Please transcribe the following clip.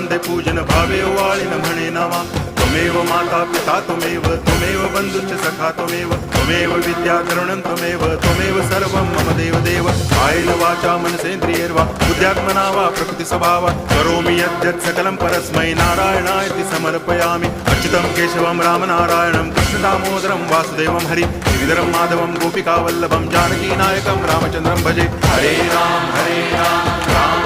वंदे पूजन भावे वाळिन म्हणे नामा त्वमेव माता पिता त्वमेव बंधुश्च सखा त्वमेव विद्या तरुणं त्वमेव सर्वं मम देव कायेन वाचा मनसेन्द्रियैर्वा बुद्ध्यात्मना वा प्रकृति स्वभावात् करोमि यद्यत् सकलं परस्मै नारायणायति समर्पयामि अच्युतं केशवं रामनारायणं कृष्णदामोदरं वासुदेवं हरि गिरिधरं माधवं गोपिकावल्लभं जानकीनायकं रामचन्द्रं भजे हरे राम राम राम